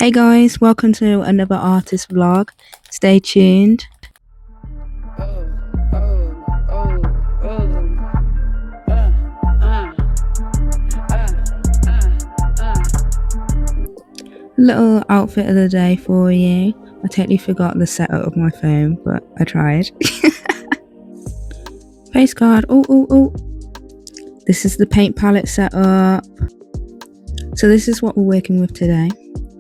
Hey guys, welcome to another artist vlog. Stay tuned. Little outfit of the day for you. I totally forgot the setup of my phone, but I tried. Face card. Oh. This is the paint palette setup. So this is what we're working with today.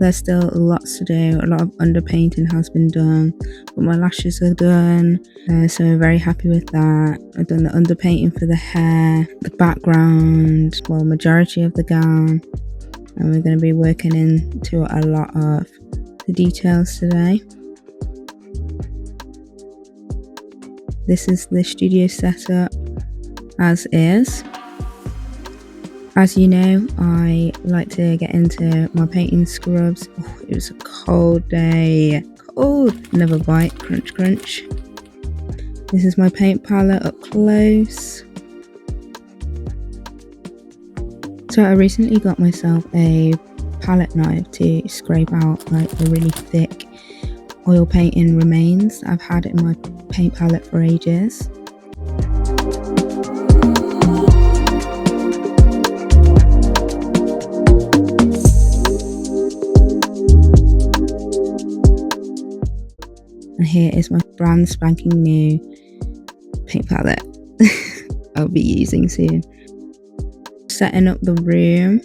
There's still lots to do. A lot of underpainting has been done, but my lashes are done, so I'm very happy with that. I've done the underpainting for the hair, the background, well, majority of the gown, and we're going to be working into a lot of the details today. This is the studio setup as is. As you know, I like to get into my painting scrubs. Oh, it was a cold day. Cold. Never bite. Crunch, crunch. This is my paint palette up close. So I recently got myself a palette knife to scrape out like the really thick oil painting remains I've had in my paint palette for ages. And here is my brand spanking new paint palette I'll be using soon. Setting up the room.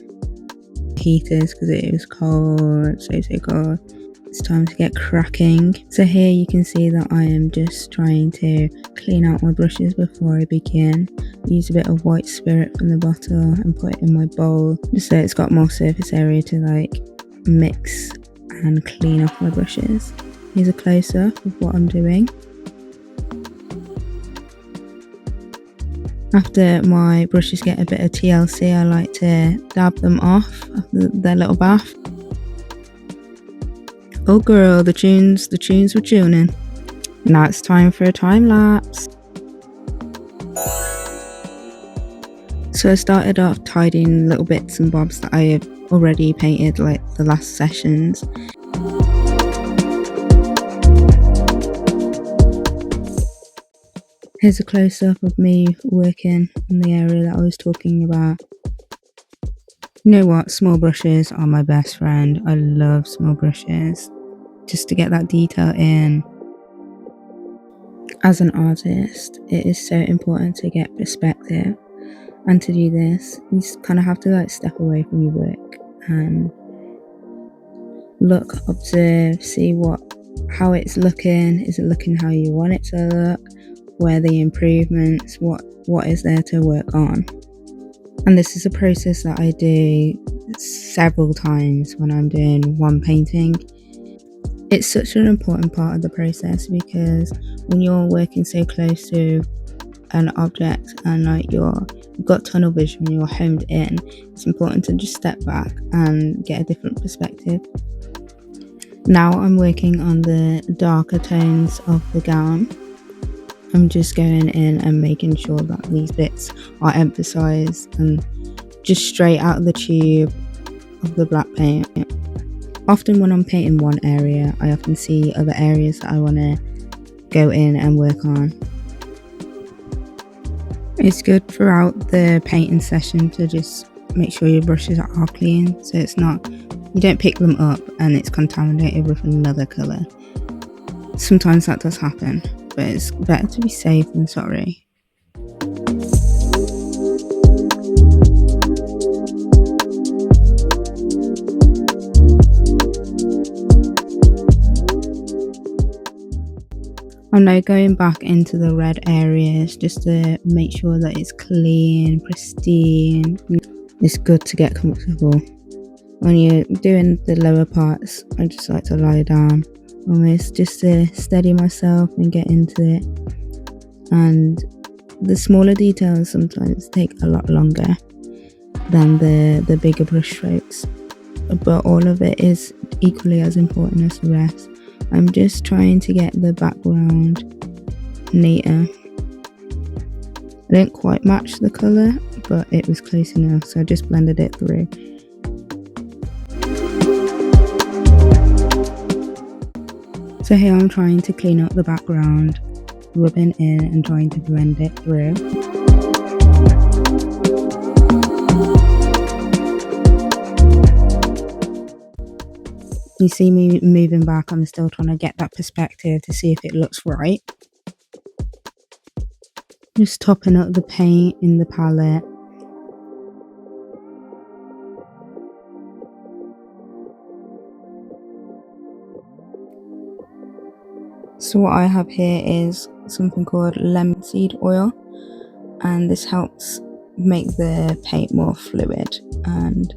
Heaters because it was cold, so cold. It's time to get cracking. So here you can see that I am just trying to clean out my brushes before I begin. Use a bit of white spirit from the bottle and put it in my bowl just so it's got more surface area to like mix and clean off my brushes. Here's a close-up of what I'm doing. After my brushes get a bit of TLC, I like to dab them off after their little bath. Oh girl, the tunes were tuning. Now it's time for a time lapse. So I started off tidying little bits and bobs that I have already painted like the last sessions. Here's a close-up of me working in the area that I was talking about. You know what? Small brushes are my best friend. I love small brushes. Just to get that detail in. As an artist, it is so important to get perspective. And to do this, you just kind of have to like step away from your work and look, observe, see how it's looking. Is it looking how you want it to look? Where are the improvements? What is there to work on? And this is a process that I do several times when I'm doing one painting. It's such an important part of the process because when you're working so close to an object and like you've got tunnel vision, you're homed in, it's important to just step back and get a different perspective. Now I'm working on the darker tones of the gown. I'm just going in and making sure that these bits are emphasized and just straight out of the tube of the black paint. Often when I'm painting one area, I often see other areas that I want to go in and work on. It's good throughout the painting session to just make sure your brushes are clean, so it's not, you don't pick them up and it's contaminated with another colour. Sometimes that does happen, but it's better to be safe than sorry. I'm now going back into the red areas just to make sure that it's clean, pristine. It's good to get comfortable. When you're doing the lower parts, I just like to lie down almost just to steady myself and get into it. And the smaller details sometimes take a lot longer than the bigger brush strokes, but all of it is equally as important as the rest. I'm just trying to get the background neater. I didn't quite match the colour, but it was close enough, so I just blended it through. So here I'm trying to clean up the background, rubbing in and trying to blend it through. You see me moving back, I'm still trying to get that perspective to see if it looks right. Just topping up the paint in the palette. So what I have here is something called lemon seed oil, and this helps make the paint more fluid and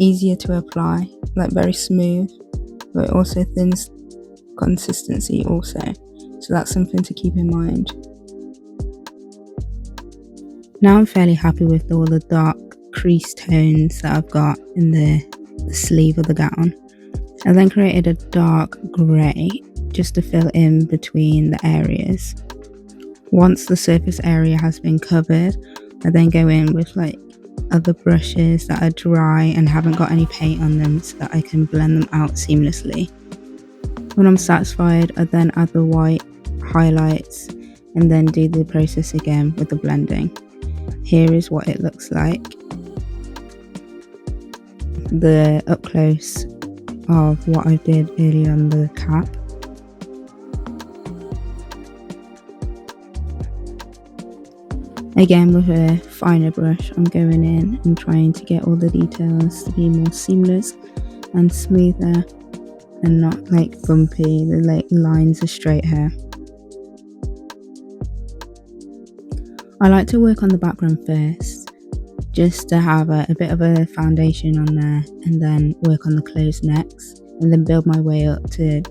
easier to apply, like very smooth, but it also thins consistency also, so that's something to keep in mind. Now I'm fairly happy with all the dark crease tones that I've got in the sleeve of the gown. I then created a dark grey just to fill in between the areas. Once the surface area has been covered, I then go in with like other brushes that are dry and haven't got any paint on them so that I can blend them out seamlessly. When I'm satisfied, I then add the white highlights and then do the process again with the blending. Here is what it looks like. The up close of what I did earlier on the cap. Again, with a finer brush, I'm going in and trying to get all the details to be more seamless and smoother and not like bumpy. The like lines are straight here. I like to work on the background first, just to have a bit of a foundation on there, and then work on the clothes next, and then build my way up to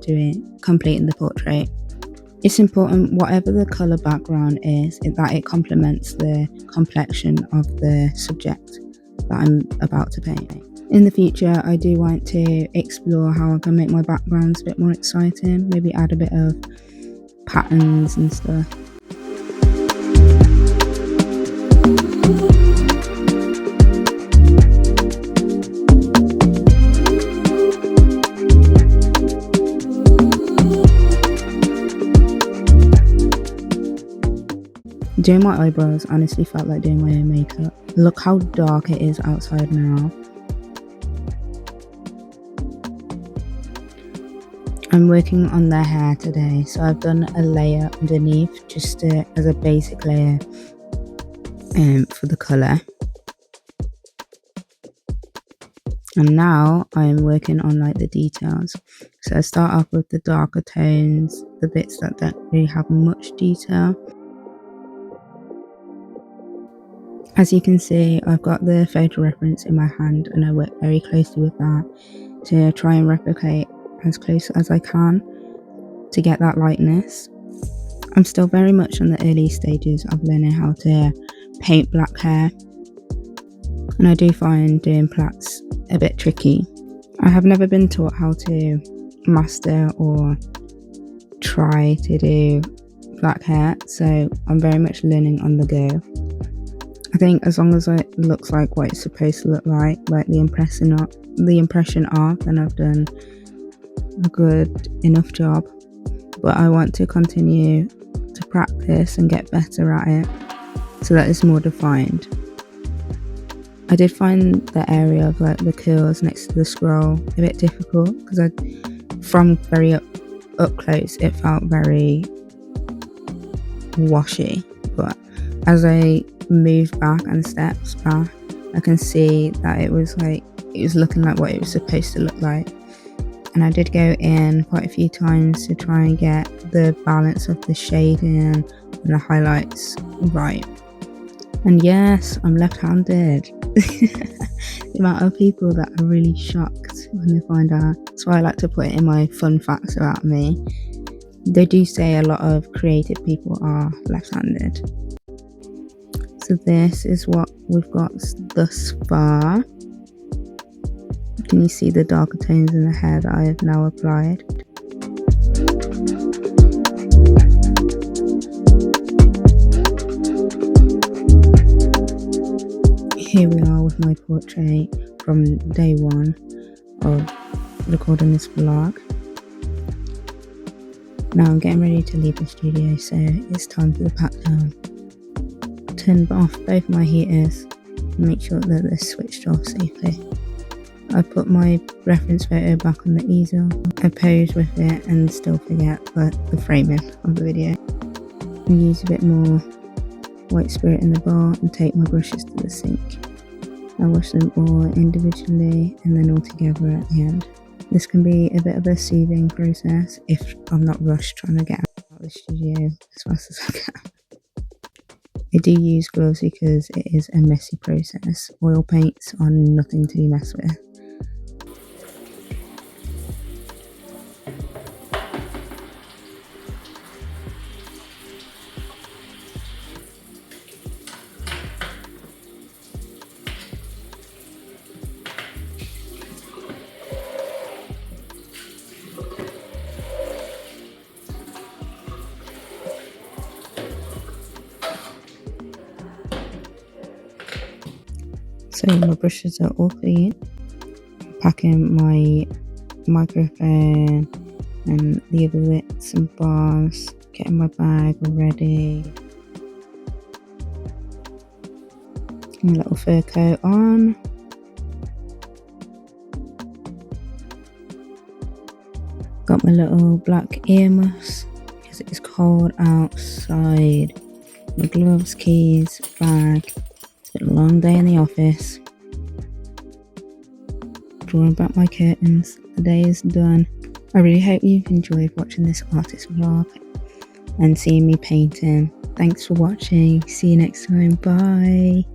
completing the portrait. It's important, whatever the colour background is, that it complements the complexion of the subject that I'm about to paint. In the future, I do want to explore how I can make my backgrounds a bit more exciting, maybe add a bit of patterns and stuff. Doing my eyebrows honestly felt like doing my own makeup. Look how dark it is outside now. I'm working on their hair today, so I've done a layer underneath just as a basic layer for the colour. And now I'm working on like the details. So I start off with the darker tones, the bits that don't really have much detail. As you can see, I've got the photo reference in my hand and I work very closely with that to try and replicate as close as I can to get that lightness. I'm still very much on the early stages of learning how to paint black hair, and I do find doing plaits a bit tricky. I have never been taught how to master or try to do black hair, so I'm very much learning on the go. I think as long as it looks like what it's supposed to look like the impression of, then I've done a good enough job. But I want to continue to practice and get better at it so that it's more defined. I did find the area of like the curls next to the scroll a bit difficult because from very up close it felt very washy, but as I moved back and steps back, I can see that it was looking like what it was supposed to look like. And I did go in quite a few times to try and get the balance of the shading and the highlights right. And yes, I'm left-handed. The amount of people that are really shocked when they find out. That's why I like to put it in my fun facts about me. They do say a lot of creative people are left-handed. So this is what we've got thus far. Can you see the darker tones in the hair that I have now applied? Here we are with my portrait from day one of recording this vlog. Now I'm getting ready to leave the studio, so it's time for the pack down. Turn off both my heaters and make sure that they're switched off safely. I put my reference photo back on the easel. I pose with it and still forget the framing of the video. I use a bit more white spirit in the bar and take my brushes to the sink. I wash them all individually and then all together at the end. This can be a bit of a soothing process if I'm not rushed trying to get out of the studio as fast as I can. I do use gloves because it is a messy process. Oil paints are nothing to be messed with. So my brushes are all clean. Packing my microphone and the other bits and bars, getting my bag all ready. My little fur coat on. Got my little black earmuffs because it is cold outside. My gloves, keys, bag. It's been a long day in the office. Drawing back my curtains. The day is done. I really hope you've enjoyed watching this artist vlog and seeing me painting. Thanks for watching. See you next time. Bye.